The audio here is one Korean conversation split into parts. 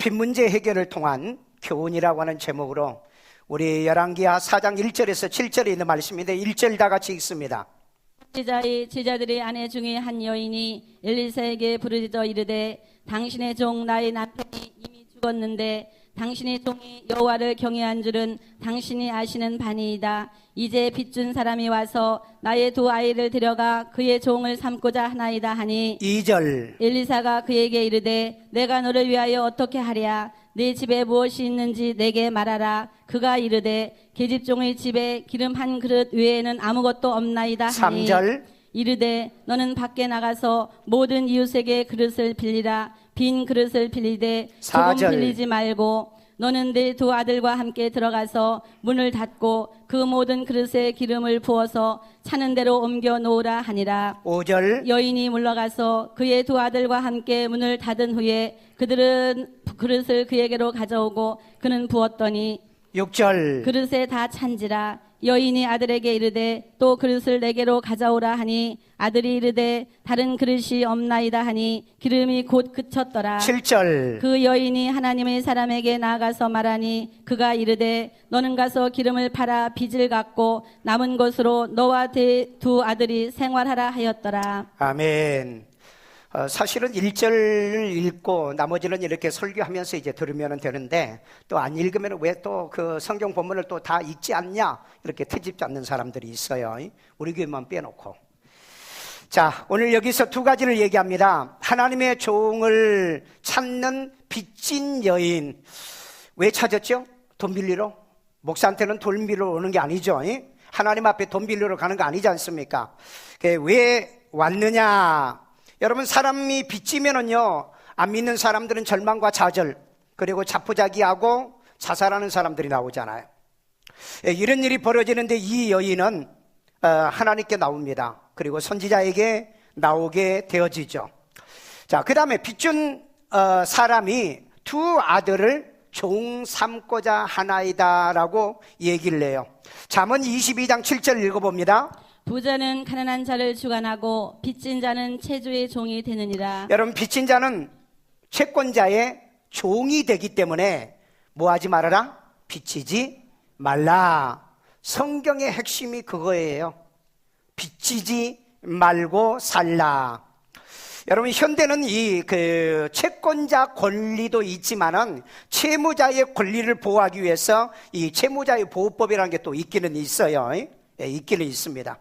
빚 문제 해결을 통한 교훈이라고 하는 제목으로 우리 열왕기하 4장 1절에서 7절에 있는 말씀인데 1절 다 같이 읽습니다. 선지자의 제자들의 아내 중에 한 여인이 엘리사에게 부르짖어 이르되 당신의 종 나의 남편이 이미 죽었는데 당신의 종이 여호와를 경외한 줄은 당신이 아시는 바니이다. 이제 빚준 사람이 와서 나의 두 아이를 데려가 그의 종을 삼고자 하나이다 하니 2절 엘리사가 그에게 이르되 내가 너를 위하여 어떻게 하랴. 네 집에 무엇이 있는지 내게 말하라. 그가 이르되 계집종의 집에 기름 한 그릇 외에는 아무것도 없나이다 하니 3절 이르되 너는 밖에 나가서 모든 이웃에게 그릇을 빌리라. 빈 그릇을 빌리되 조금 4절 빌리지 말고 너는 네 두 아들과 함께 들어가서 문을 닫고 그 모든 그릇에 기름을 부어서 차는 대로 옮겨 놓으라 하니라. 5절 여인이 물러가서 그의 두 아들과 함께 문을 닫은 후에 그들은 그릇을 그에게로 가져오고 그는 부었더니 6절 그릇에 다 찬지라. 여인이 아들에게 이르되 또 그릇을 내게로 가져오라 하니 아들이 이르되 다른 그릇이 없나이다 하니 기름이 곧 그쳤더라. 7절 그 여인이 하나님의 사람에게 나아가서 말하니 그가 이르되 너는 가서 기름을 팔아 빚을 갚고 남은 것으로 너와 두 아들이 생활하라 하였더라. 아멘. 사실은 1절을 읽고 나머지는 이렇게 설교하면서 이제 들으면 되는데 또 안 읽으면 왜 또 그 성경 본문을 또 다 읽지 않냐 이렇게 트집 잡는 사람들이 있어요. 우리 교회만 빼놓고. 자, 오늘 여기서 두 가지를 얘기합니다. 하나님의 종을 찾는 빚진 여인. 왜 찾았죠? 돈 빌리러? 목사한테는 돈 빌리러 오는 게 아니죠. 하나님 앞에 돈 빌리러 가는 거 아니지 않습니까? 왜 왔느냐? 여러분, 사람이 빚지면은요, 안 믿는 사람들은 절망과 좌절, 그리고 자포자기하고 자살하는 사람들이 나오잖아요. 이런 일이 벌어지는데 이 여인은 하나님께 나옵니다. 그리고 선지자에게 나오게 되어지죠. 자, 그 다음에 빚준 사람이 두 아들을 종 삼고자 하나이다라고 얘기를 해요. 잠언 22장 7절 읽어봅니다. 부자는 가난한 자를 주관하고 빚진 자는 채주의 종이 되느니라. 여러분, 빚진 자는 채권자의 종이 되기 때문에 뭐 하지 말아라? 빚지지 말라. 성경의 핵심이 그거예요. 빚지지 말고 살라. 여러분, 현대는 이 채권자 권리도 있지만은 채무자의 권리를 보호하기 위해서 이 채무자의 보호법이라는 게 또 있기는 있어요. 있기는 있습니다.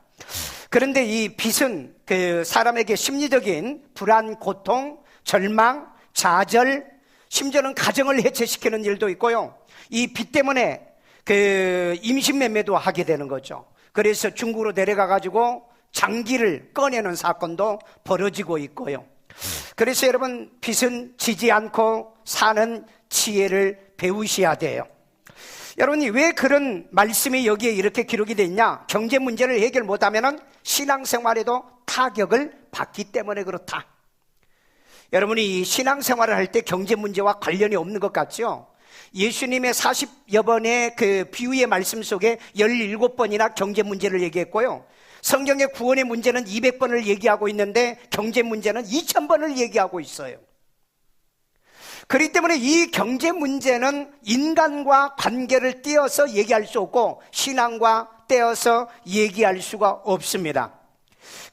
그런데 이 빚은 사람에게 심리적인 불안, 고통, 절망, 좌절, 심지어는 가정을 해체시키는 일도 있고요. 이 빚 때문에 임신매매도 하게 되는 거죠. 그래서 중국으로 내려가 가지고 장기를 꺼내는 사건도 벌어지고 있고요. 그래서 여러분, 빚은 지지 않고 사는 지혜를 배우셔야 돼요. 여러분이 왜 그런 말씀이 여기에 이렇게 기록이 되어 있냐? 경제 문제를 해결 못하면 신앙생활에도 타격을 받기 때문에 그렇다. 여러분이 이 신앙생활을 할 때 경제 문제와 관련이 없는 것 같죠? 예수님의 40여 번의 그 비유의 말씀 속에 17번이나 경제 문제를 얘기했고요. 성경의 구원의 문제는 200번을 얘기하고 있는데 경제 문제는 2000번을 얘기하고 있어요. 그렇기 때문에 이 경제 문제는 인간과 관계를 떼어서 얘기할 수 없고 신앙과 떼어서 얘기할 수가 없습니다.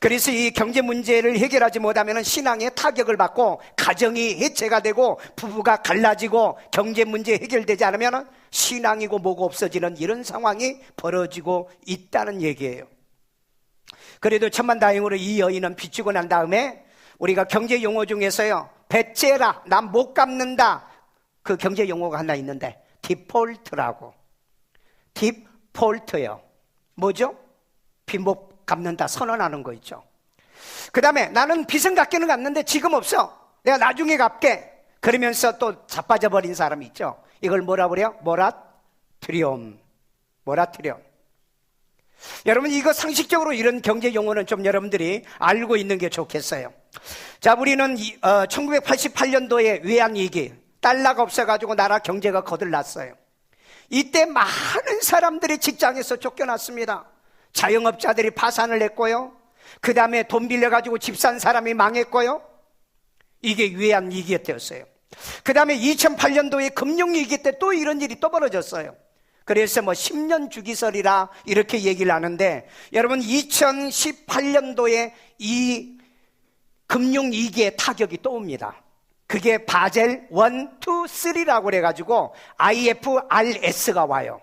그래서 이 경제 문제를 해결하지 못하면 신앙에 타격을 받고 가정이 해체가 되고 부부가 갈라지고 경제 문제 해결되지 않으면 신앙이고 뭐고 없어지는 이런 상황이 벌어지고 있다는 얘기예요. 그래도 천만다행으로 이 여인은 빚지고 난 다음에 우리가 경제 용어 중에서요, 배째라, 난 못 갚는다, 그 경제 용어가 하나 있는데 디폴트라고. 디폴트요. 뭐죠? 빚 못 갚는다 선언하는 거 있죠. 그 다음에 나는 빚은 갚기는 갚는데 지금 없어, 내가 나중에 갚게, 그러면서 또 자빠져 버린 사람이 있죠. 이걸 뭐라 그래요? 모라토리엄. 여러분, 이거 상식적으로 이런 경제 용어는 좀 여러분들이 알고 있는 게 좋겠어요. 자, 우리는 1988년도에 외환위기, 달러가 없어가지고 나라 경제가 거들났어요. 이때 많은 사람들이 직장에서 쫓겨났습니다. 자영업자들이 파산을 했고요. 그 다음에 돈 빌려가지고 집 산 사람이 망했고요. 이게 외환위기였어요. 그 다음에 2008년도에 금융위기 때 또 이런 일이 또 벌어졌어요. 그래서 뭐 10년 주기설이라 이렇게 얘기를 하는데, 여러분 2018년도에 이 금융위기의 타격이 또 옵니다. 그게 바젤 1, 2, 3라고 그래가지고 IFRS가 와요.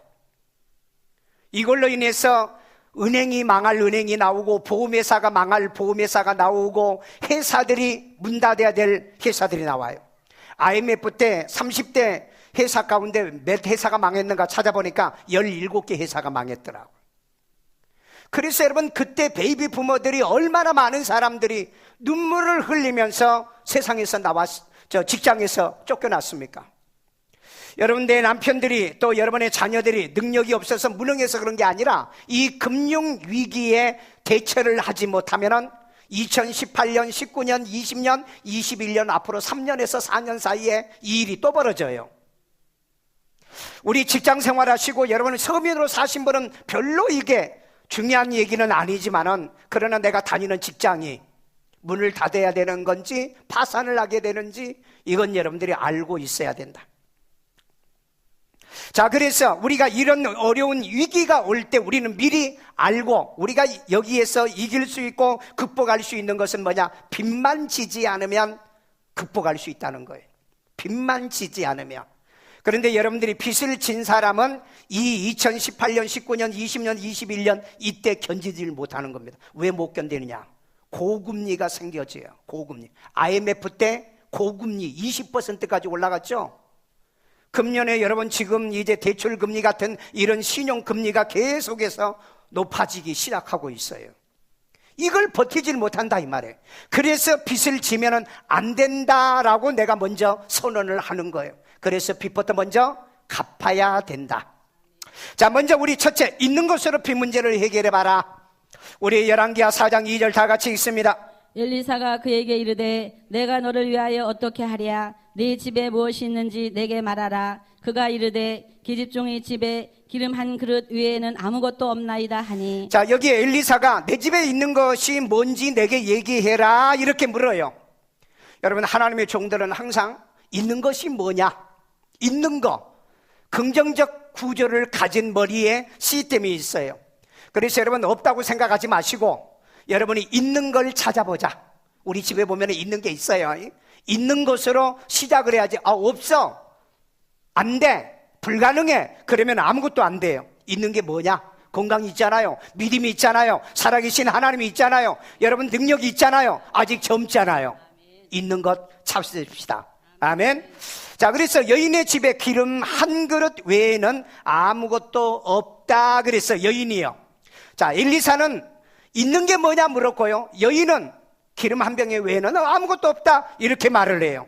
이걸로 인해서 은행이 망할 은행이 나오고, 보험회사가 망할 보험회사가 나오고, 회사들이 문 닫아야 될 회사들이 나와요. IMF 때 30대 회사 가운데 몇 회사가 망했는가 찾아보니까 17개 회사가 망했더라고요. 그래서 여러분, 그때 베이비 부모들이 얼마나 많은 사람들이 눈물을 흘리면서 세상에서 직장에서 쫓겨났습니까? 여러분, 내 남편들이 또 여러분의 자녀들이 능력이 없어서 무능해서 그런 게 아니라 이 금융위기에 대처를 하지 못하면은 2018년, 19년, 20년, 21년 앞으로 3년에서 4년 사이에 이 일이 또 벌어져요. 우리 직장 생활하시고 여러분 서민으로 사신 분은 별로 이게 중요한 얘기는 아니지만은, 그러나 내가 다니는 직장이 문을 닫아야 되는 건지 파산을 하게 되는지 이건 여러분들이 알고 있어야 된다. 자, 그래서 우리가 이런 어려운 위기가 올 때 우리는 미리 알고 우리가 여기에서 이길 수 있고 극복할 수 있는 것은 뭐냐? 빚만 지지 않으면 극복할 수 있다는 거예요. 빚만 지지 않으면. 그런데 여러분들이 빚을 진 사람은 이 2018년, 19년, 20년, 21년 이때 견디질 못하는 겁니다. 왜 못 견디느냐? 고금리가 생겨져요. 고금리. IMF 때 고금리 20%까지 올라갔죠. 금년에 여러분 지금 이제 대출금리 같은 이런 신용금리가 계속해서 높아지기 시작하고 있어요. 이걸 버티질 못한다 이 말이에요. 그래서 빚을 지면은 안 된다라고 내가 먼저 선언을 하는 거예요. 그래서 빚부터 먼저 갚아야 된다. 자, 먼저 우리 첫째, 있는 것으로 빚 문제를 해결해 봐라. 우리 열왕기하 4장 2절 다 같이 읽습니다. 엘리사가 그에게 이르되 내가 너를 위하여 어떻게 하랴? 네 집에 무엇이 있는지 내게 말하라. 그가 이르되 기집종의 집에 기름 한 그릇 외에는 아무것도 없나이다 하니. 자, 여기에 엘리사가 내 집에 있는 것이 뭔지 내게 얘기해라 이렇게 물어요. 여러분, 하나님의 종들은 항상 있는 것이 뭐냐? 있는 거, 긍정적 구조를 가진 머리에 시스템이 있어요. 그래서 여러분, 없다고 생각하지 마시고 여러분이 있는 걸 찾아보자. 우리 집에 보면 있는 게 있어요. 있는 것으로 시작을 해야지. 없어, 안 돼, 불가능해, 그러면 아무것도 안 돼요. 있는 게 뭐냐? 건강이 있잖아요. 믿음이 있잖아요. 살아계신 하나님이 있잖아요. 여러분 능력이 있잖아요. 아직 젊잖아요. 있는 것 찾읍시다. 아멘. 자, 그래서 여인의 집에 기름 한 그릇 외에는 아무것도 없다 그랬어요. 여인이요. 자, 엘리사는 있는 게 뭐냐 물었고요, 여인은 기름 한 병에 외에는 아무것도 없다 이렇게 말을 해요.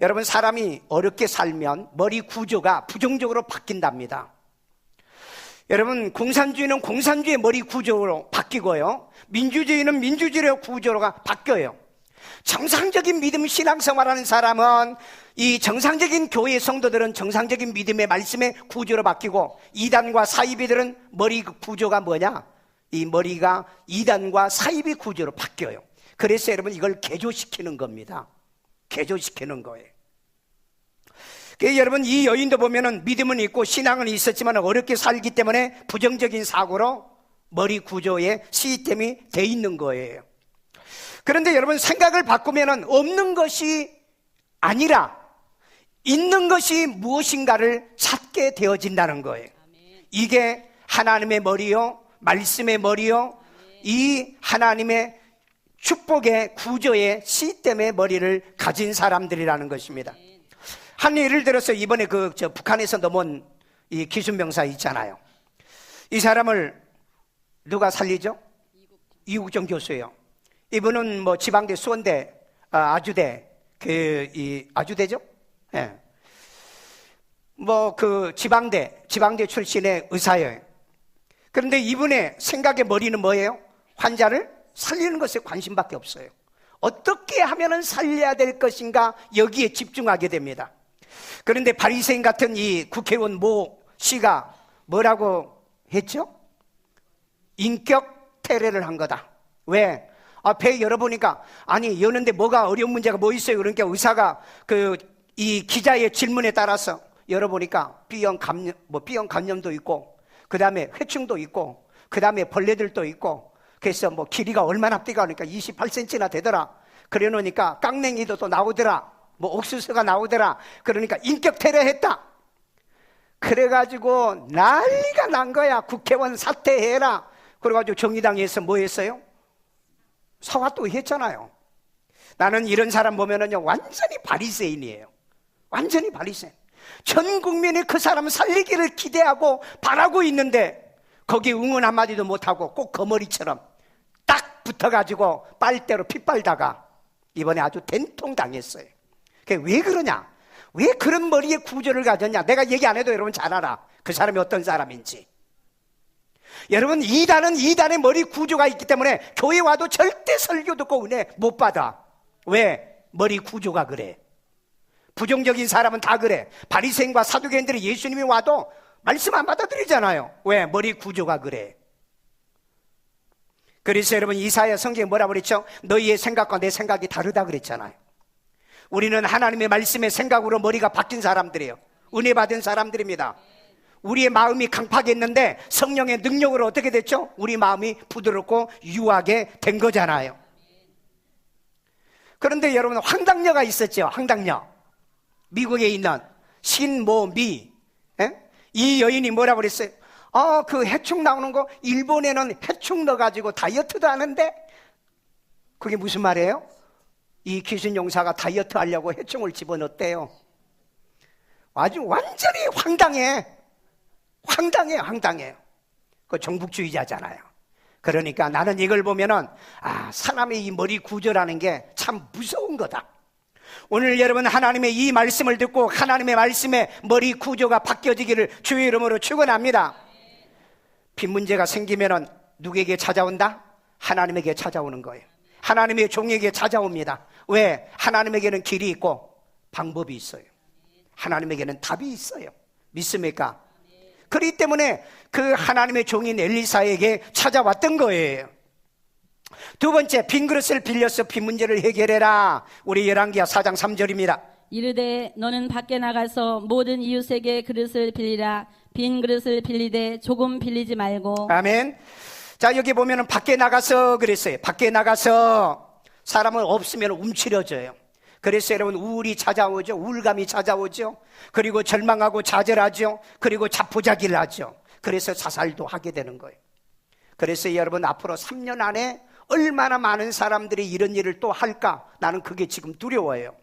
여러분, 사람이 어렵게 살면 머리 구조가 부정적으로 바뀐답니다. 여러분, 공산주의는 공산주의 머리 구조로 바뀌고요, 민주주의는 민주주의의 구조가 바뀌어요. 정상적인 믿음 신앙생활하는 사람은, 이 정상적인 교회 성도들은 정상적인 믿음의 말씀의 구조로 바뀌고, 이단과 사이비들은 머리 구조가 뭐냐? 이 머리가 이단과 사이비 구조로 바뀌어요. 그래서 여러분, 이걸 개조시키는 겁니다. 개조시키는 거예요. 여러분, 이 여인도 보면은 믿음은 있고 신앙은 있었지만 어렵게 살기 때문에 부정적인 사고로 머리 구조에 시스템이 돼 있는 거예요. 그런데 여러분, 생각을 바꾸면은 없는 것이 아니라 있는 것이 무엇인가를 찾게 되어진다는 거예요. 이게 하나님의 머리요, 말씀의 머리요, 이 하나님의 축복의 구조의 시스템의 머리를 가진 사람들이라는 것입니다. 한 예를 들어서 이번에 북한에서 넘어온 이 기순병사 있잖아요. 이 사람을 누가 살리죠? 이국정 교수예요. 이분은 뭐 지방대, 수원대, 아주대, 아주대죠? 예. 네. 지방대 출신의 의사예요. 그런데 이분의 생각의 머리는 뭐예요? 환자를 살리는 것에 관심밖에 없어요. 어떻게 하면 살려야 될 것인가, 여기에 집중하게 됩니다. 그런데 바리새인 같은 이 국회의원 모 씨가 뭐라고 했죠? 인격 테러를 한 거다. 왜? 배 열어보니까, 아니, 여는데 뭐가 어려운 문제가 뭐 있어요? 그러니까 의사가 이 기자의 질문에 따라서 열어보니까 B형 감염도 있고, 그 다음에 회충도 있고, 그 다음에 벌레들도 있고, 그래서 뭐 길이가 얼마나 뛰가 하니까 28cm나 되더라. 그래 놓으니까 깡냉이도 또 나오더라. 뭐 옥수수가 나오더라. 그러니까 인격 테러했다. 그래가지고 난리가 난 거야. 국회의원 사퇴해라. 그래가지고 정의당에서 뭐 했어요? 사과 또 했잖아요. 나는 이런 사람 보면은요, 완전히 바리새인이에요. 완전히 바리새인. 전 국민이 그 사람 살리기를 기대하고 바라고 있는데 거기 응원 한마디도 못하고 꼭 거머리처럼 딱 붙어가지고 빨대로 피 빨다가 이번에 아주 된통 당했어요. 그게 왜 그러냐? 왜 그런 머리의 구조를 가졌냐? 내가 얘기 안 해도 여러분 잘 알아. 그 사람이 어떤 사람인지. 여러분, 이단은 이단의 머리 구조가 있기 때문에 교회 와도 절대 설교 듣고 은혜 못 받아. 왜? 머리 구조가 그래. 부정적인 사람은 다 그래. 바리새인과 사두개인들이 예수님이 와도 말씀 안 받아들이잖아요. 왜? 머리 구조가 그래. 그래서 여러분, 이사야 성경에 뭐라 그랬죠? 너희의 생각과 내 생각이 다르다 그랬잖아요. 우리는 하나님의 말씀의 생각으로 머리가 바뀐 사람들이에요. 은혜 받은 사람들입니다. 우리의 마음이 강팍했는데 성령의 능력으로 어떻게 됐죠? 우리 마음이 부드럽고 유하게 된 거잖아요. 그런데 여러분, 황당녀가 있었죠. 황당녀. 미국에 있는 신모미. 이 여인이 뭐라고 그랬어요? 그 해충 나오는 거 일본에는 해충 넣어가지고 다이어트도 하는데, 그게 무슨 말이에요? 이 귀신 용사가 다이어트 하려고 해충을 집어넣었대요. 아주 완전히 황당해. 황당해요. 그 정복주의자잖아요. 그러니까 나는 이걸 보면은 사람의 이 머리 구조라는 게 참 무서운 거다. 오늘 여러분, 하나님의 이 말씀을 듣고 하나님의 말씀에 머리 구조가 바뀌어지기를 주의 이름으로 축원합니다. 빚 문제가 생기면은 누구에게 찾아온다? 하나님에게 찾아오는 거예요. 하나님의 종에게 찾아옵니다. 왜? 하나님에게는 길이 있고 방법이 있어요. 하나님에게는 답이 있어요. 믿습니까? 그렇기 때문에 그 하나님의 종인 엘리사에게 찾아왔던 거예요. 두 번째, 빈 그릇을 빌려서 빚 문제를 해결해라. 우리 열왕기하 4장 3절입니다. 이르되 너는 밖에 나가서 모든 이웃에게 그릇을 빌리라. 빈 그릇을 빌리되 조금 빌리지 말고. 아멘. 자, 여기 보면은 밖에 나가서 그랬어요. 밖에 나가서 사람은 없으면 움츠려져요. 그래서 여러분, 우울이 찾아오죠. 우울감이 찾아오죠. 그리고 절망하고 좌절하죠. 그리고 자포자기를 하죠. 그래서 자살도 하게 되는 거예요. 그래서 여러분, 앞으로 3년 안에 얼마나 많은 사람들이 이런 일을 또 할까? 나는 그게 지금 두려워요.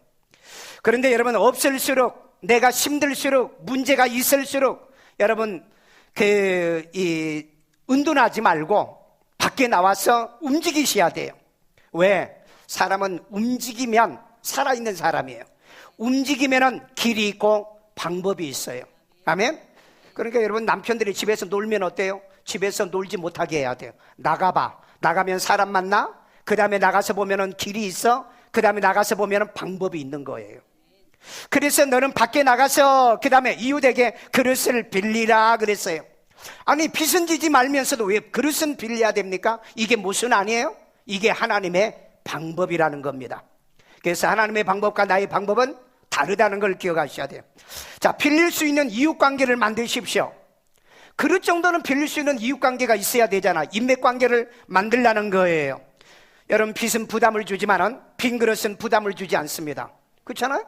그런데 여러분, 없을수록, 내가 힘들수록, 문제가 있을수록 여러분, 은둔하지 말고 밖에 나와서 움직이셔야 돼요. 왜? 사람은 움직이면 살아있는 사람이에요. 움직이면은 길이 있고 방법이 있어요. 아멘? 그러니까 여러분, 남편들이 집에서 놀면 어때요? 집에서 놀지 못하게 해야 돼요. 나가봐. 나가면 사람 만나? 그 다음에 나가서 보면은 길이 있어? 그 다음에 나가서 보면은 방법이 있는 거예요. 그래서 너는 밖에 나가서 그 다음에 이웃에게 그릇을 빌리라 그랬어요. 아니, 빚은 지지 말면서도 왜 그릇은 빌려야 됩니까? 이게 무슨 아니에요? 이게 하나님의 방법이라는 겁니다. 그래서 하나님의 방법과 나의 방법은 다르다는 걸 기억하셔야 돼요. 자, 빌릴 수 있는 이웃관계를 만드십시오. 그릇 정도는 빌릴 수 있는 이웃관계가 있어야 되잖아. 인맥관계를 만들라는 거예요. 여러분, 빚은 부담을 주지만은 빈 그릇은 부담을 주지 않습니다. 그렇잖아요?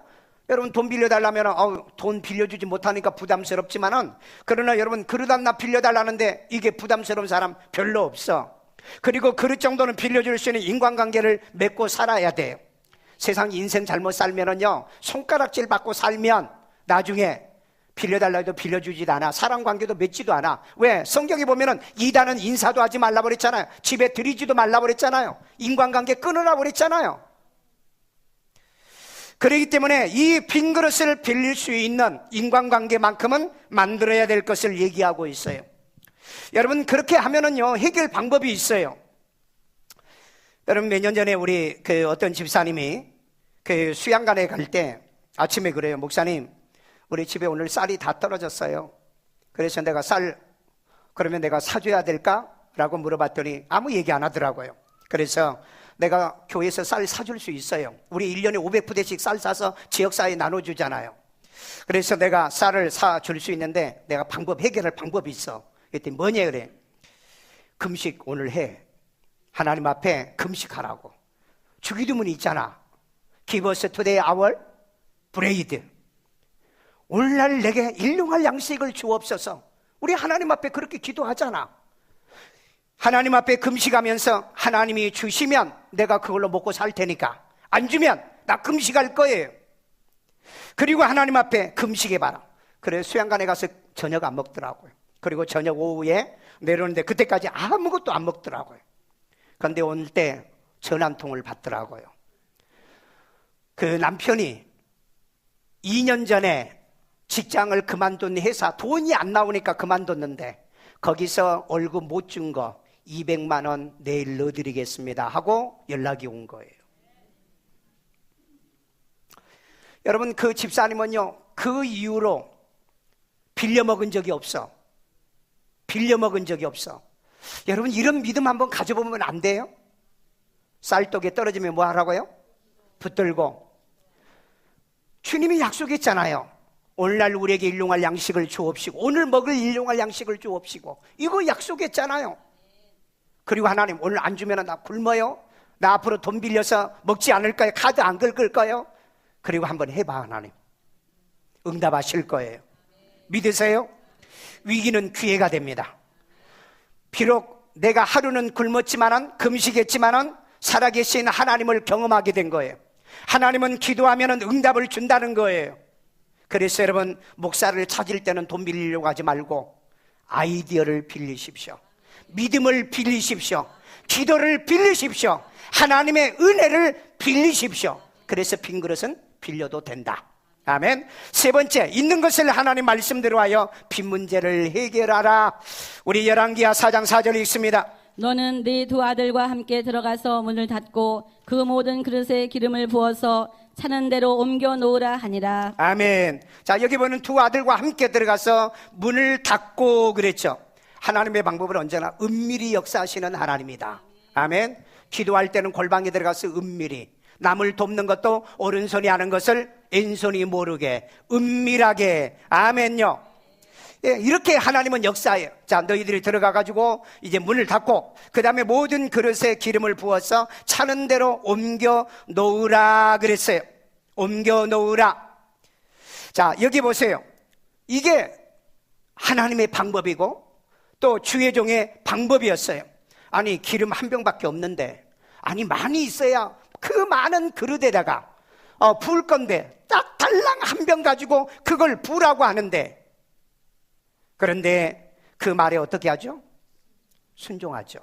여러분, 돈 빌려달라면 돈 빌려주지 못하니까 부담스럽지만은, 그러나 여러분, 그릇 하나 빌려달라는데 이게 부담스러운 사람 별로 없어. 그리고 그릇 정도는 빌려줄 수 있는 인간관계를 맺고 살아야 돼요. 세상 인생 잘못 살면은요, 손가락질 받고 살면 나중에 빌려달라 해도 빌려주지도 않아. 사랑관계도 맺지도 않아. 왜? 성경에 보면은 이단은 인사도 하지 말라고 그랬잖아요. 집에 들이지도 말라고 그랬잖아요. 인간관계 끊으라고 그랬잖아요. 그렇기 때문에 이 빈 그릇을 빌릴 수 있는 인간관계만큼은 만들어야 될 것을 얘기하고 있어요. 여러분, 그렇게 하면은요, 해결 방법이 있어요. 여러분, 몇 년 전에 우리 어떤 집사님이 수양관에 갈 때 아침에 그래요. 목사님, 우리 집에 오늘 쌀이 다 떨어졌어요. 그래서 내가 그러면 내가 사줘야 될까? 라고 물어봤더니 아무 얘기 안 하더라고요. 그래서 내가 교회에서 쌀 사줄 수 있어요. 우리 1년에 500부대씩 쌀 사서 지역사회에 나눠주잖아요. 그래서 내가 쌀을 사줄 수 있는데 내가 해결할 방법이 있어. 그랬더니 뭐냐 그래. 금식 오늘 해. 하나님 앞에 금식하라고. 주기도문이 있잖아. Give us today our bread. 오늘날 내게 일용할 양식을 주옵소서. 우리 하나님 앞에 그렇게 기도하잖아. 하나님 앞에 금식하면서 하나님이 주시면 내가 그걸로 먹고 살 테니까, 안 주면 나 금식할 거예요. 그리고 하나님 앞에 금식해봐라. 그래서 수양관에 가서 저녁 안 먹더라고요. 그리고 저녁 오후에 내려오는데 그때까지 아무것도 안 먹더라고요. 그런데 오늘 때 전화 한 통을 받더라고요. 그 남편이 2년 전에 직장을 그만둔 회사, 돈이 안 나오니까 그만뒀는데 거기서 월급 못 준 거 200만 원 내일 넣어드리겠습니다 하고 연락이 온 거예요. 여러분, 그 집사님은요, 그 이후로 빌려 먹은 적이 없어. 빌려 먹은 적이 없어. 여러분, 이런 믿음 한번 가져보면 안 돼요? 쌀독에 떨어지면 뭐 하라고요? 붙들고. 주님이 약속했잖아요. 오늘날 우리에게 일용할 양식을 주옵시고, 오늘 먹을 일용할 양식을 주옵시고, 이거 약속했잖아요. 그리고 하나님, 오늘 안 주면 나 굶어요? 나 앞으로 돈 빌려서 먹지 않을까요? 카드 안 긁을 거예요? 그리고 한번 해봐. 하나님 응답하실 거예요. 믿으세요? 위기는 기회가 됩니다. 비록 내가 하루는 굶었지만은, 금식했지만은 살아계신 하나님을 경험하게 된 거예요. 하나님은 기도하면 응답을 준다는 거예요. 그래서 여러분, 목사를 찾을 때는 돈 빌리려고 하지 말고 아이디어를 빌리십시오. 믿음을 빌리십시오. 기도를 빌리십시오. 하나님의 은혜를 빌리십시오. 그래서 빈 그릇은 빌려도 된다. 아멘. 세 번째, 있는 것을 하나님 말씀대로 하여 빈 문제를 해결하라. 우리 열왕기하 4장 4절에 있습니다. 너는 네 두 아들과 함께 들어가서 문을 닫고 그 모든 그릇에 기름을 부어서 차는 대로 옮겨 놓으라 하니라. 아멘. 자, 여기 보는 두 아들과 함께 들어가서 문을 닫고 그랬죠. 하나님의 방법은 언제나 은밀히 역사하시는 하나님이다. 아멘. 기도할 때는 골방에 들어가서 은밀히, 남을 돕는 것도 오른손이 하는 것을 왼손이 모르게 은밀하게. 아멘요. 예, 이렇게 하나님은 역사해요. 자, 너희들이 들어가가지고 이제 문을 닫고 그 다음에 모든 그릇에 기름을 부어서 차는 대로 옮겨 놓으라 그랬어요. 옮겨 놓으라. 자, 여기 보세요. 이게 하나님의 방법이고 또 주의 종의 방법이었어요. 아니, 기름 한 병밖에 없는데, 아니 많이 있어야 그 많은 그릇에다가 부을 건데 딱 달랑 한 병 가지고 그걸 부으라고 하는데, 그런데 그 말에 어떻게 하죠? 순종하죠.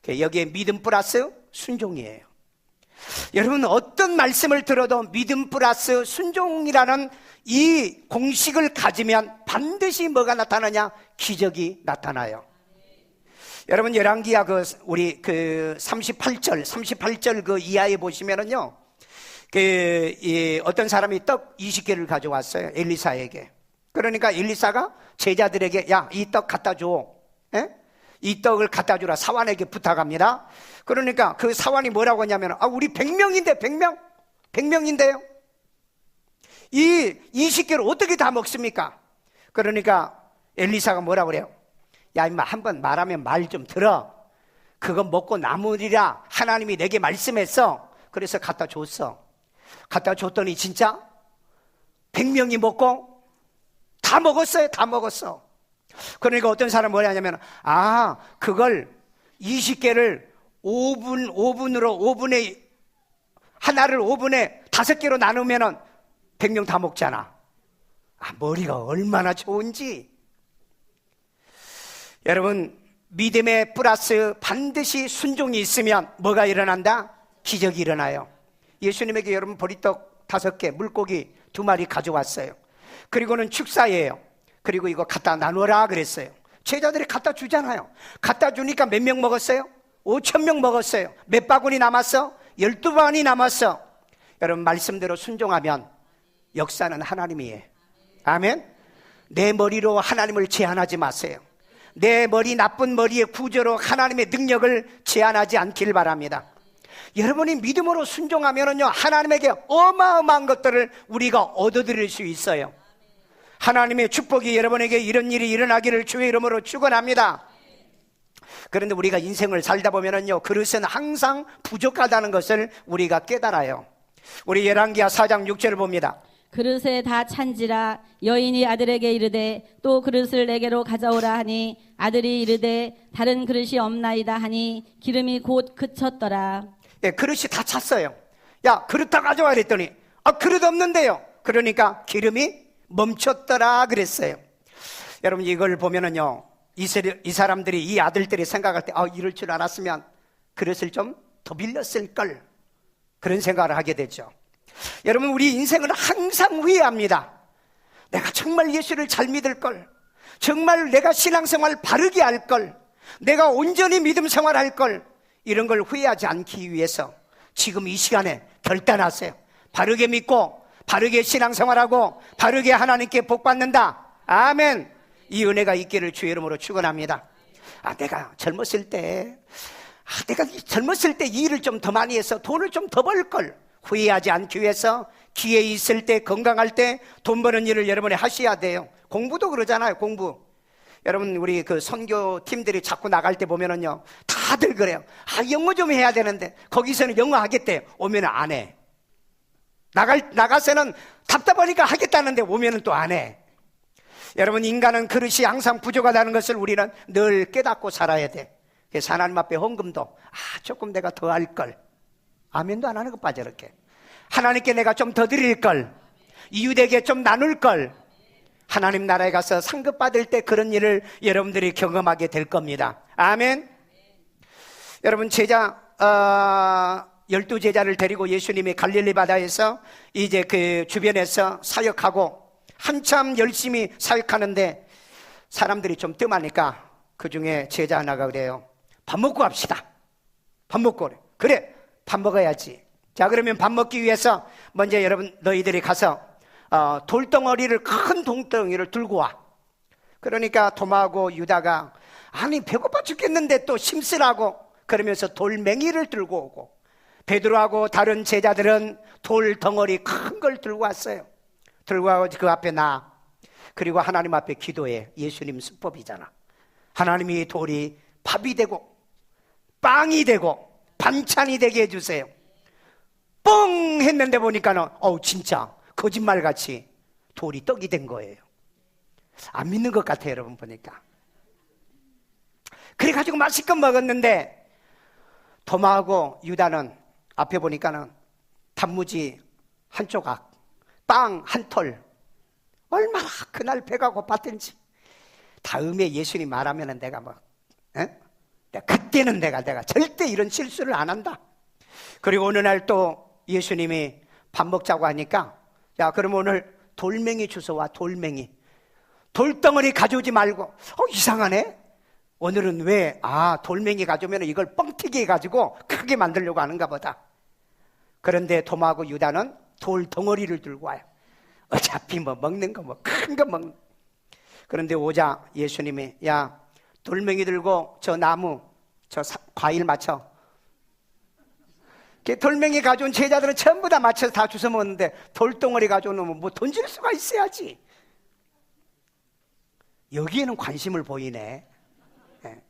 여기에 믿음 플러스 순종이에요. 여러분, 어떤 말씀을 들어도 믿음 플러스 순종이라는 이 공식을 가지면 반드시 뭐가 나타나냐? 기적이 나타나요. 여러분, 열왕기하 우리 38절 그 이하에 보시면은요, 어떤 사람이 떡 20개를 가져왔어요. 엘리사에게. 그러니까 엘리사가 제자들에게, 야, 이 떡 갖다 줘. 에? 이 떡을 갖다 주라. 사환에게 부탁합니다. 그러니까 그 사환이 뭐라고 하냐면, 우리 100명인데 100명인데요. 이 20개를 어떻게 다 먹습니까? 그러니까 엘리사가 뭐라고 그래요? 야, 임마, 한번 말하면 말 좀 들어. 그거 먹고 남으리라 하나님이 내게 말씀했어. 그래서 갖다 줬어. 갖다 줬더니 진짜 100명이 먹고 다 먹었어요. 다 먹었어. 그러니까 어떤 사람은 뭐라 하냐면, 그걸 20개를 5분에 하나를 5분에 5개로 나누면은 100명 다 먹잖아. 머리가 얼마나 좋은지. 여러분, 믿음의 플러스 반드시 순종이 있으면 뭐가 일어난다? 기적이 일어나요. 예수님에게 여러분 보리떡 5개, 물고기 2마리 가져왔어요. 그리고는 축사예요. 그리고 이거 갖다 나누라 그랬어요. 제자들이 갖다 주잖아요. 갖다 주니까 몇 명 먹었어요? 5,000명 먹었어요. 몇 바구니 남았어? 12바구니 남았어. 여러분, 말씀대로 순종하면 역사는 하나님이에요. 아멘. 내 머리로 하나님을 제한하지 마세요. 내 머리, 나쁜 머리의 구조로 하나님의 능력을 제한하지 않길 바랍니다. 여러분이 믿음으로 순종하면은요, 하나님에게 어마어마한 것들을 우리가 얻어들일 수 있어요. 하나님의 축복이 여러분에게 이런 일이 일어나기를 주의 이름으로 축원합니다. 그런데 우리가 인생을 살다 보면은요, 그릇은 항상 부족하다는 것을 우리가 깨달아요. 우리 열왕기하 4장 6절을 봅니다. 그릇에 다 찬지라. 여인이 아들에게 이르되 또 그릇을 내게로 가져오라 하니 아들이 이르되 다른 그릇이 없나이다 하니 기름이 곧 그쳤더라. 예, 그릇이 다 찼어요. 야, 그릇 다 가져와 그랬더니 그릇 없는데요. 그러니까 기름이 멈췄더라 그랬어요. 여러분, 이걸 보면은요, 이 사람들이, 이 아들들이 생각할 때 이럴 줄 알았으면 그릇을 좀 더 빌렸을 걸, 그런 생각을 하게 되죠. 여러분, 우리 인생은 항상 후회합니다. 내가 정말 예수를 잘 믿을 걸, 정말 내가 신앙생활 바르게 할 걸, 내가 온전히 믿음 생활할 걸, 이런 걸 후회하지 않기 위해서 지금 이 시간에 결단하세요. 바르게 믿고 바르게 신앙생활하고 바르게 하나님께 복받는다. 아멘. 이 은혜가 있기를 주의 이름으로 축원합니다. 내가 젊었을 때 이 일을 좀 더 많이 해서 돈을 좀 더 벌 걸, 후회하지 않기 위해서 기회 있을 때, 건강할 때 돈 버는 일을 여러분이 하셔야 돼요. 공부도 그러잖아요. 공부. 여러분, 우리 그 선교팀들이 자꾸 나갈 때 보면은요, 다들 그래요. 영어 좀 해야 되는데 거기서는 영어 하겠대요. 오면은 안 해. 나가서는 답답하니까 하겠다는데 오면은 또 안 해. 여러분, 인간은 그릇이 항상 부족하다는 것을 우리는 늘 깨닫고 살아야 돼. 그래서 하나님 앞에 헌금도 조금 내가 더 할 걸, 아멘도 안 하는 것 봐. 저렇게 하나님께 내가 좀 더 드릴 걸, 이웃에게 좀 나눌 걸, 하나님 나라에 가서 상급 받을 때 그런 일을 여러분들이 경험하게 될 겁니다. 아멘. 여러분, 12제자를 데리고 예수님이 갈릴리 바다에서 이제 그 주변에서 사역하고 한참 열심히 사역하는데 사람들이 좀 뜸하니까 그 중에 제자 하나가 그래요. 밥 먹고 합시다. 밥 먹고 그래. 밥 먹어야지. 자, 그러면 밥 먹기 위해서 먼저 여러분, 너희들이 가서 돌덩어리를, 큰 돌덩어리를 들고 와. 그러니까 도마하고 유다가 배고파 죽겠는데 또 심쓰라고 그러면서 돌멩이를 들고 오고, 베드로하고 다른 제자들은 돌덩어리 큰 걸 들고 왔어요. 들고 와서 그 앞에 그리고 하나님 앞에 기도해. 예수님 수법이잖아. 하나님이 돌이 밥이 되고 빵이 되고 반찬이 되게 해주세요. 뻥 했는데 보니까는 진짜 거짓말같이 돌이 떡이 된 거예요. 안 믿는 것 같아요, 여러분 보니까. 그래가지고 맛있게 먹었는데 도마하고 유다는 앞에 보니까는 단무지 한 조각, 빵 한 톨, 얼마나 그날 배가 고팠던지. 다음에 예수님 말하면은 내가 그때는 내가 절대 이런 실수를 안 한다. 그리고 어느 날 또 예수님이 밥 먹자고 하니까, 야, 그럼 오늘 돌멩이 주워와. 돌멩이. 돌덩어리 가져오지 말고. 이상하네. 오늘은 왜 돌멩이 가져오면 이걸 뻥튀기 해가지고 크게 만들려고 하는가 보다. 그런데 도마하고 유다는 돌덩어리를 들고 와요. 어차피 먹는 거 큰 거 먹는. 그런데 오자 예수님이, 야, 돌멩이 들고 저 나무, 과일 맞춰. 돌멩이 가져온 제자들은 전부 다 맞춰서 다 주워 먹는데 돌덩어리 가져오면 던질 수가 있어야지. 여기에는 관심을 보이네. 네.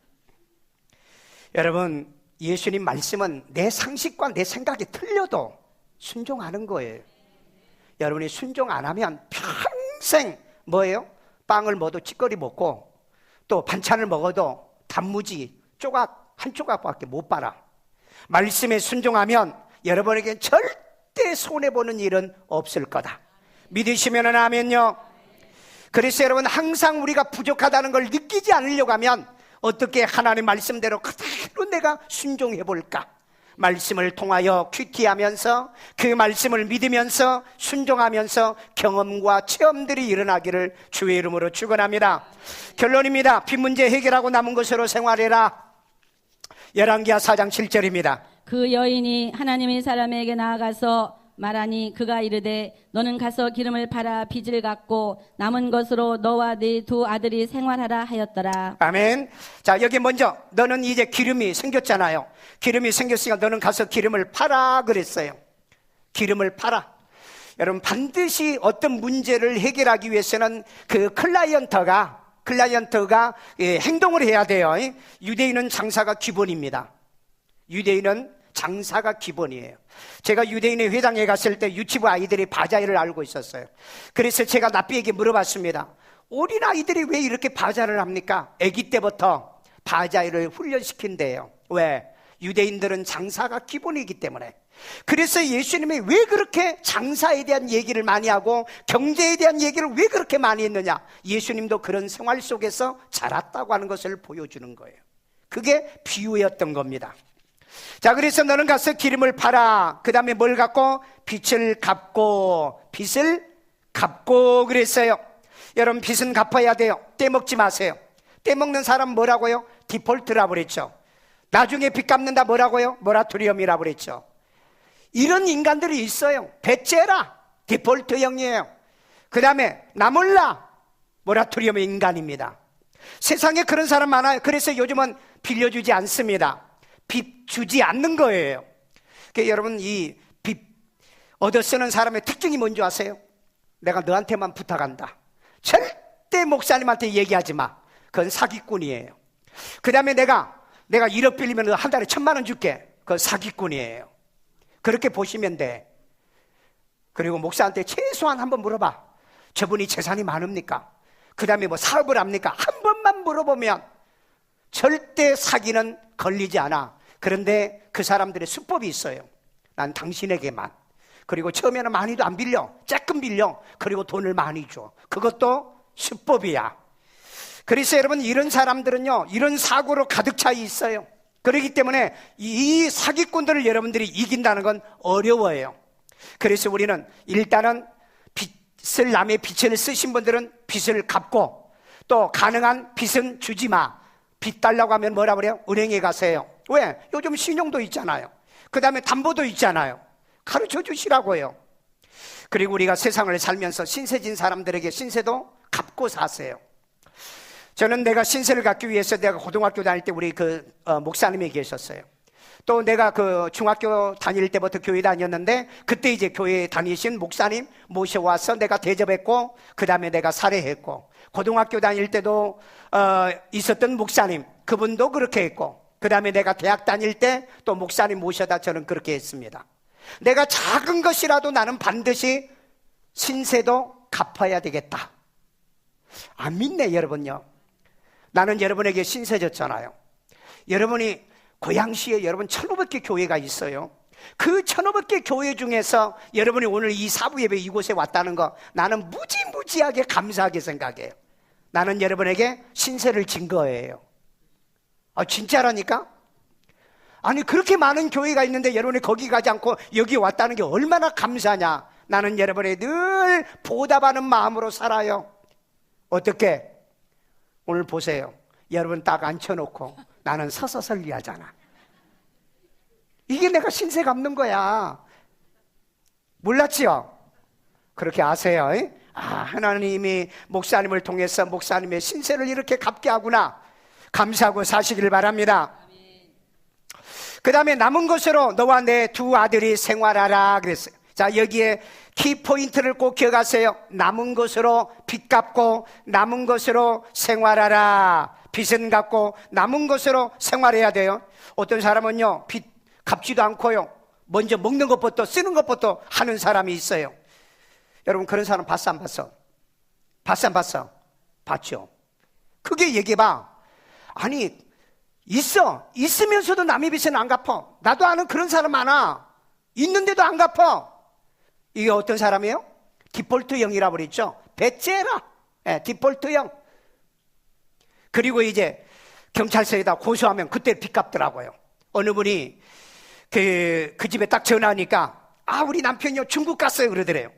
여러분, 예수님 말씀은 내 상식과 내 생각이 틀려도 순종하는 거예요. 여러분이 순종 안 하면 평생 뭐예요? 빵을 먹어도 찌꺼리 먹고, 또 반찬을 먹어도 단무지 한 조각밖에 못 빨아. 말씀에 순종하면 여러분에게 절대 손해보는 일은 없을 거다. 믿으시면 아멘요. 그래서 여러분, 항상 우리가 부족하다는 걸 느끼지 않으려고 하면 어떻게 하나님 말씀대로 그대로 내가 순종해 볼까? 말씀을 통하여 큐티하면서 그 말씀을 믿으면서 순종하면서 경험과 체험들이 일어나기를 주의 이름으로 축원합니다. 결론입니다. 빚 문제 해결하고 남은 것으로 생활해라. 열왕기하 4장 7절입니다. 그 여인이 하나님의 사람에게 나아가서 말하니 그가 이르되 너는 가서 기름을 팔아 빚을 갚고 남은 것으로 너와 네 두 아들이 생활하라 하였더라. 아멘. 자, 여기 먼저 너는 이제 기름이 생겼잖아요. 기름이 생겼으니까 너는 가서 기름을 팔아 그랬어요. 기름을 팔아. 여러분, 반드시 어떤 문제를 해결하기 위해서는 그 클라이언트가 행동을 해야 돼요. 유대인은 장사가 기본입니다. 유대인은 장사가 기본이에요. 제가 유대인의 회당에 갔을 때 유치부 아이들이 바자회를 알고 있었어요. 그래서 제가 납비에게 물어봤습니다. 어린 아이들이 왜 이렇게 바자를 합니까? 아기 때부터 바자회를 훈련시킨대요. 왜? 유대인들은 장사가 기본이기 때문에. 그래서 예수님이 왜 그렇게 장사에 대한 얘기를 많이 하고 경제에 대한 얘기를 왜 그렇게 많이 했느냐? 예수님도 그런 생활 속에서 자랐다고 하는 것을 보여주는 거예요. 그게 비유였던 겁니다. 자, 그래서 너는 가서 기름을 팔아. 그 다음에 뭘 갖고? 빚을 갚고 그랬어요. 여러분, 빚은 갚아야 돼요. 떼먹지 마세요. 떼먹는 사람 뭐라고요? 디폴트라고 그랬죠. 나중에 빚 갚는다 뭐라고요? 모라토리엄이라고 그랬죠. 이런 인간들이 있어요. 배째라, 디폴트형이에요. 그 다음에 나몰라, 모라토리엄의 인간입니다. 세상에 그런 사람 많아요. 그래서 요즘은 빌려주지 않습니다. 빚 주지 않는 거예요. 그러니까 여러분, 이 빚 얻어 쓰는 사람의 특징이 뭔지 아세요? 내가 너한테만 부탁한다. 절대 목사님한테 얘기하지 마. 그건 사기꾼이에요. 그 다음에 내가 1억 빌리면 한 달에 1,000만 원 줄게. 그건 사기꾼이에요. 그렇게 보시면 돼. 그리고 목사한테 최소한 한번 물어봐. 저분이 재산이 많습니까? 그 다음에 뭐 사업을 합니까? 한 번만 물어보면 절대 사기는 걸리지 않아. 그런데 그 사람들의 수법이 있어요. 난 당신에게만. 그리고 처음에는 많이도 안 빌려. 조금 빌려. 그리고 돈을 많이 줘. 그것도 수법이야. 그래서 여러분, 이런 사람들은요, 이런 사고로 가득 차 있어요. 그렇기 때문에 이 사기꾼들을 여러분들이 이긴다는 건 어려워요. 그래서 우리는 일단은 남의 빚을 쓰신 분들은 빚을 갚고, 또 가능한 빚은 주지 마. 빚 달라고 하면 뭐라 그래요? 은행에 가세요. 왜? 요즘 신용도 있잖아요. 그 다음에 담보도 있잖아요. 가르쳐 주시라고요. 그리고 우리가 세상을 살면서 신세진 사람들에게 신세도 갚고 사세요. 저는 내가 신세를 갚기 위해서 내가 고등학교 다닐 때 우리 목사님이 계셨어요. 또 내가 중학교 다닐 때부터 교회 다녔는데, 그때 이제 교회 다니신 목사님 모셔와서 내가 대접했고, 그 다음에 내가 살해했고, 고등학교 다닐 때도 있었던 목사님, 그분도 그렇게 했고, 그 다음에 내가 대학 다닐 때 또 목사님 모셔다 저는 그렇게 했습니다. 내가 작은 것이라도 나는 반드시 신세도 갚아야 되겠다. 안 믿네, 여러분요. 나는 여러분에게 신세 졌잖아요. 여러분이 고양시에 여러분 1,500개 교회가 있어요. 그 1,500개 교회 중에서 여러분이 오늘 이 사부 예배 이곳에 왔다는 거, 나는 무지무지하게 감사하게 생각해요. 나는 여러분에게 신세를 진 거예요. 진짜라니까? 아니, 그렇게 많은 교회가 있는데 여러분이 거기 가지 않고 여기 왔다는 게 얼마나 감사하냐. 나는 여러분의 늘 보답하는 마음으로 살아요. 어떻게? 오늘 보세요. 여러분 딱 앉혀놓고 나는 서서 설교하잖아. 이게 내가 신세 갚는 거야. 몰랐지요? 그렇게 아세요? 하나님이 목사님을 통해서 목사님의 신세를 이렇게 갚게 하구나. 감사하고 사시길 바랍니다. 그 다음에 남은 것으로 너와 내 두 아들이 생활하라 그랬어요. 자, 여기에 키포인트를 꼭 기억하세요. 남은 것으로 빚 갚고 남은 것으로 생활하라. 빚은 갚고 남은 것으로 생활해야 돼요. 어떤 사람은요, 빚 갚지도 않고요, 먼저 먹는 것부터 쓰는 것부터 하는 사람이 있어요. 여러분, 그런 사람 봤어 안 봤어? 봤어 안 봤어? 봤죠. 그게 얘기해봐. 아니, 있으면서도 남의 빚은 안 갚아. 나도 아는 그런 사람 많아. 있는데도 안 갚아. 이게 어떤 사람이에요? 디폴트형이라고 그랬죠. 배째라. 디폴트형. 그리고 이제 경찰서에다 고소하면 그때 빚 갚더라고요. 어느 분이 그 집에 딱 전화하니까, 우리 남편이요 중국 갔어요 그러더래요.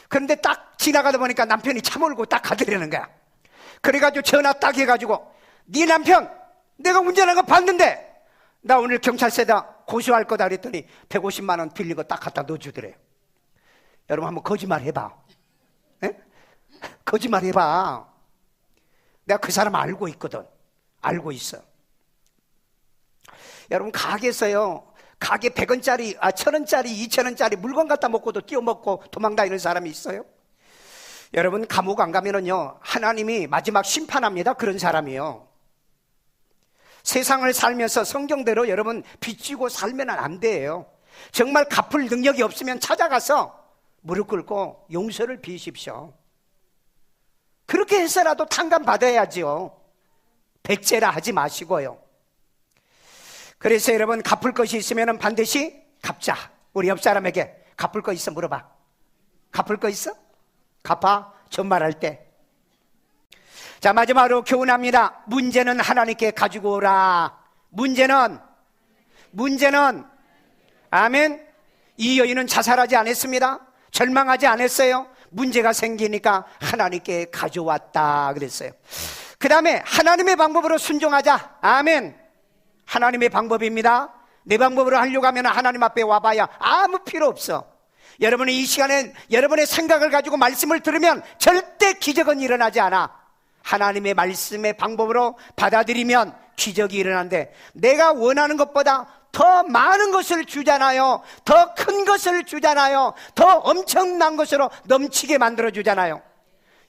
그런데 딱 지나가다 보니까 남편이 차 몰고 딱 가더라는 거야. 그래가지고 전화 딱 해가지고, 네 남편 내가 운전한 거 봤는데 나 오늘 경찰서에다 고소할 거다 그랬더니 150만 원 빌린 거 딱 갖다 넣어주더래요. 여러분 한번 거짓말 해봐. 에? 거짓말 해봐. 내가 그 사람 알고 있거든. 알고 있어. 여러분 가게에서요, 가게 100원짜리, 1000원짜리, 2000원짜리 물건 갖다 먹고도 뛰어먹고 도망다니는 사람이 있어요. 여러분 감옥 안 가면은요, 하나님이 마지막 심판합니다. 그런 사람이요. 세상을 살면서 성경대로 여러분 빚지고 살면 안 돼요. 정말 갚을 능력이 없으면 찾아가서 무릎 꿇고 용서를 비십시오. 그렇게 해서라도 탕감 받아야지요. 백제라 하지 마시고요. 그래서 여러분 갚을 것이 있으면 반드시 갚자. 우리 옆 사람에게 갚을 거 있어 물어봐. 갚을 거 있어? 갚아. 전말할 때. 자, 마지막으로 교훈합니다. 문제는 하나님께 가지고 오라. 문제는 아멘. 이 여인은 자살하지 않았습니다. 절망하지 않았어요. 문제가 생기니까 하나님께 가져왔다 그랬어요. 그 다음에 하나님의 방법으로 순종하자. 아멘. 하나님의 방법입니다. 내 방법으로 하려고 하면 하나님 앞에 와봐야 아무 필요 없어. 여러분이 이 시간에 여러분의 생각을 가지고 말씀을 들으면 절대 기적은 일어나지 않아. 하나님의 말씀의 방법으로 받아들이면 기적이 일어나는데, 내가 원하는 것보다 더 많은 것을 주잖아요. 더 큰 것을 주잖아요. 더 엄청난 것으로 넘치게 만들어 주잖아요.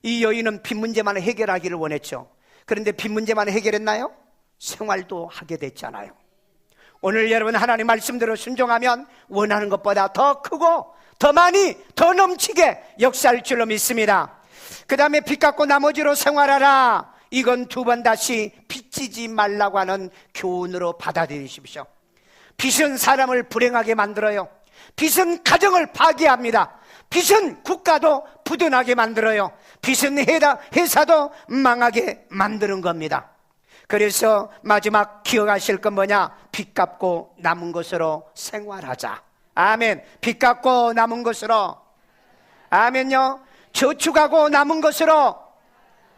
이 여인은 빚 문제만 해결하기를 원했죠. 그런데 빚 문제만 해결했나요? 생활도 하게 됐잖아요. 오늘 여러분 하나님 말씀대로 순종하면 원하는 것보다 더 크고 더 많이 더 넘치게 역사할 줄로 믿습니다. 그 다음에 빚 갚고 나머지로 생활하라. 이건 두 번 다시 빚지지 말라고 하는 교훈으로 받아들이십시오. 빚은 사람을 불행하게 만들어요. 빚은 가정을 파괴합니다. 빚은 국가도 부도나게 만들어요. 빚은 회사도 망하게 만드는 겁니다. 그래서 마지막 기억하실 건 뭐냐? 빚 갚고 남은 것으로 생활하자. 아멘. 빚 갚고 남은 것으로, 아멘요. 저축하고 남은 것으로,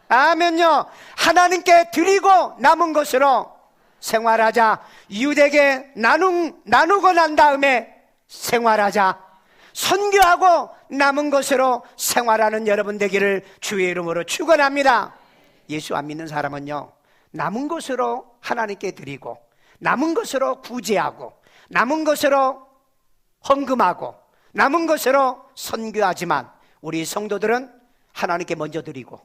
아멘요. 하나님께 드리고 남은 것으로 생활하자. 이웃에게 나누고 난 다음에 생활하자. 선교하고 남은 것으로 생활하는 여러분 되기를 주의 이름으로 축원합니다. 예수 안 믿는 사람은요, 남은 것으로 하나님께 드리고 남은 것으로 구제하고 남은 것으로 헌금하고 남은 것으로 선교하지만, 우리 성도들은 하나님께 먼저 드리고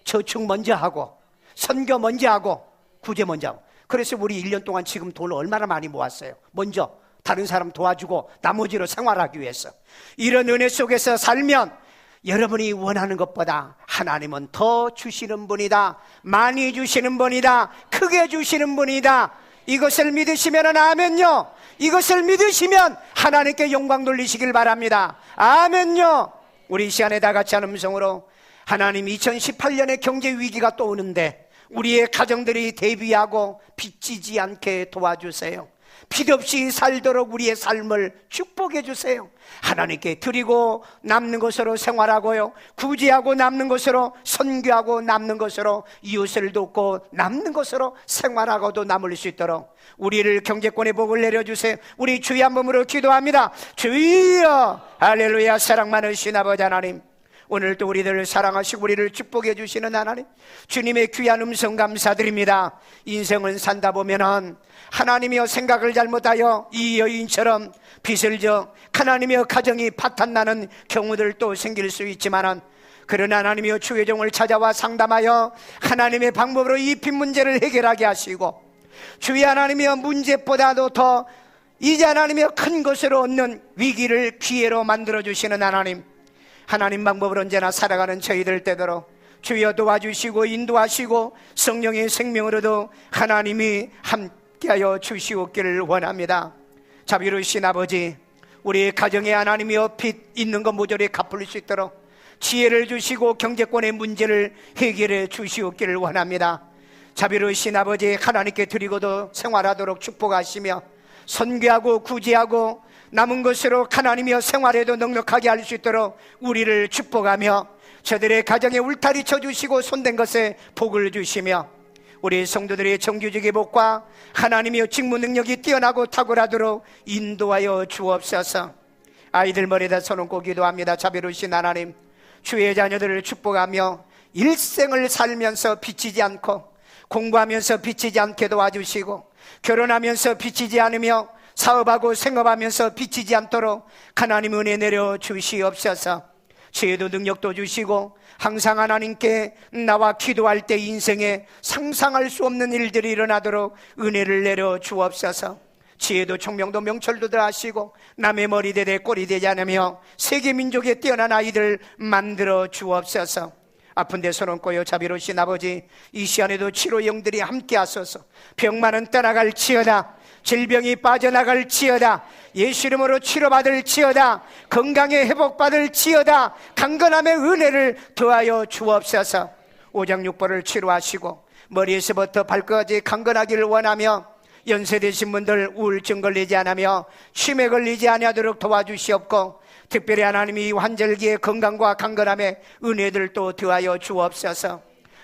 저축 먼저 하고 선교 먼저 하고 구제 먼저 하고. 그래서 우리 1년 동안 지금 돈을 얼마나 많이 모았어요. 먼저 다른 사람 도와주고 나머지로 생활하기 위해서. 이런 은혜 속에서 살면 여러분이 원하는 것보다 하나님은 더 주시는 분이다. 많이 주시는 분이다. 크게 주시는 분이다. 이것을 믿으시면 아멘요. 이것을 믿으시면 하나님께 영광 돌리시길 바랍니다. 아멘요. 우리 이 시간에 다 같이 한 음성으로, 하나님 2018년에 경제 위기가 또 오는데 우리의 가정들이 대비하고 빚지지 않게 도와주세요. 빚 없이 살도록 우리의 삶을 축복해 주세요. 하나님께 드리고 남는 것으로 생활하고요, 구제하고 남는 것으로 선교하고 남는 것으로 이웃을 돕고 남는 것으로 생활하고도 남을 수 있도록 우리를 경제권의 복을 내려주세요. 우리 주의 한 몸으로 기도합니다. 주여, 할렐루야. 사랑 많으신 아버지 하나님, 오늘도 우리들을 사랑하시고 우리를 축복해 주시는 하나님, 주님의 귀한 음성 감사드립니다. 인생을 산다 보면은 하나님이여 생각을 잘못하여 이 여인처럼 빚을 져 하나님이여 가정이 파탄나는 경우들도 생길 수 있지만은, 그러나 하나님이여 주의 종을 찾아와 상담하여 하나님의 방법으로 이 빚 문제를 해결하게 하시고, 주의 하나님이여 문제보다도 더 이제 하나님이여 큰 것으로 얻는 위기를 기회로 만들어주시는 하나님, 하나님 방법으로 언제나 살아가는 저희들 되도록 주여 도와주시고 인도하시고 성령의 생명으로도 하나님이 함께하여 주시옵기를 원합니다. 자비로우신 아버지, 우리 가정에 하나님이여 빚 있는 것 모조리 갚을 수 있도록 지혜를 주시고 경제권의 문제를 해결해 주시옵기를 원합니다. 자비로우신 아버지, 하나님께 드리고도 생활하도록 축복하시며 선교하고 구제하고 남은 것으로 하나님이여 생활에도 넉넉하게 할 수 있도록 우리를 축복하며 저들의 가정에 울타리 쳐주시고 손댄 것에 복을 주시며 우리 성도들의 정규직의 복과 하나님이여 직무 능력이 뛰어나고 탁월하도록 인도하여 주옵소서. 아이들 머리에다 손얹고 기도합니다. 자비로우신 하나님, 주의 자녀들을 축복하며 일생을 살면서 비치지 않고 공부하면서 비치지 않게 도와주시고 결혼하면서 비치지 않으며 사업하고 생업하면서 비치지 않도록 하나님 은혜 내려 주시옵소서. 지혜도 능력도 주시고 항상 하나님께 나와 기도할 때 인생에 상상할 수 없는 일들이 일어나도록 은혜를 내려 주옵소서. 지혜도 총명도 명철도 더하시고 남의 머리 되되 꼴이 되지 않으며 세계 민족에 뛰어난 아이들 만들어 주옵소서. 아픈 데 손 얹고요. 자비로우신 아버지, 이 시간에도 치료 영들이 함께 하소서. 병만은 떠나갈지어다, 질병이 빠져나갈지어다, 예수 이름으로 치료받을지어다, 건강에 회복받을지어다, 강건함의 은혜를 더하여 주옵소서. 오장육부를 치료하시고 머리에서부터 발끝까지 강건하기를 원하며 연세 되신 분들 우울증 걸리지 않으며 치매 걸리지 아니하도록 도와주시옵고 특별히 하나님이 환절기에 건강과 강건함에 은혜들도 더하여 주옵소서.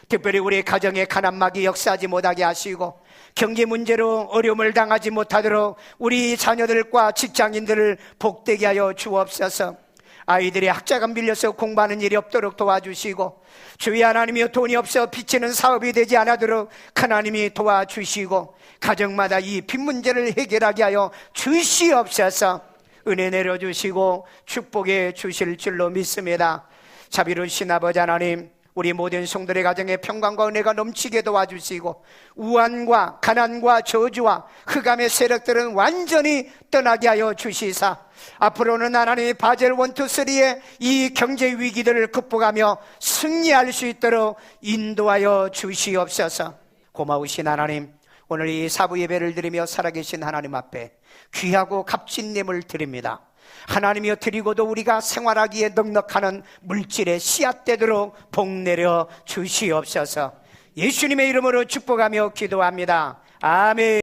특별히 우리 가정의 가난막이 역사하지 못하게 하시고 경제 문제로 어려움을 당하지 못하도록 우리 자녀들과 직장인들을 복되게 하여 주옵소서. 아이들이 학자금 빌려서 공부하는 일이 없도록 도와주시고 주의 하나님이여 돈이 없어 비치는 사업이 되지 않도록 하나님이 도와주시고 가정마다 이 빚 문제를 해결하게 하여 주시옵소서. 은혜 내려주시고 축복해 주실 줄로 믿습니다. 자비로우신 아버지 하나님, 우리 모든 성도의 가정에 평강과 은혜가 넘치게 도와주시고 우환과 가난과 저주와 흑암의 세력들은 완전히 떠나게 하여 주시사 앞으로는 하나님의 바젤 1, 2, 3의 이 경제 위기들을 극복하며 승리할 수 있도록 인도하여 주시옵소서. 고마우신 하나님, 오늘 이 사부 예배를 드리며 살아계신 하나님 앞에 귀하고 값진 예물 드립니다. 하나님이여, 드리고도 우리가 생활하기에 넉넉하는 물질의 씨앗 되도록 복 내려 주시옵소서. 예수님의 이름으로 축복하며 기도합니다. 아멘.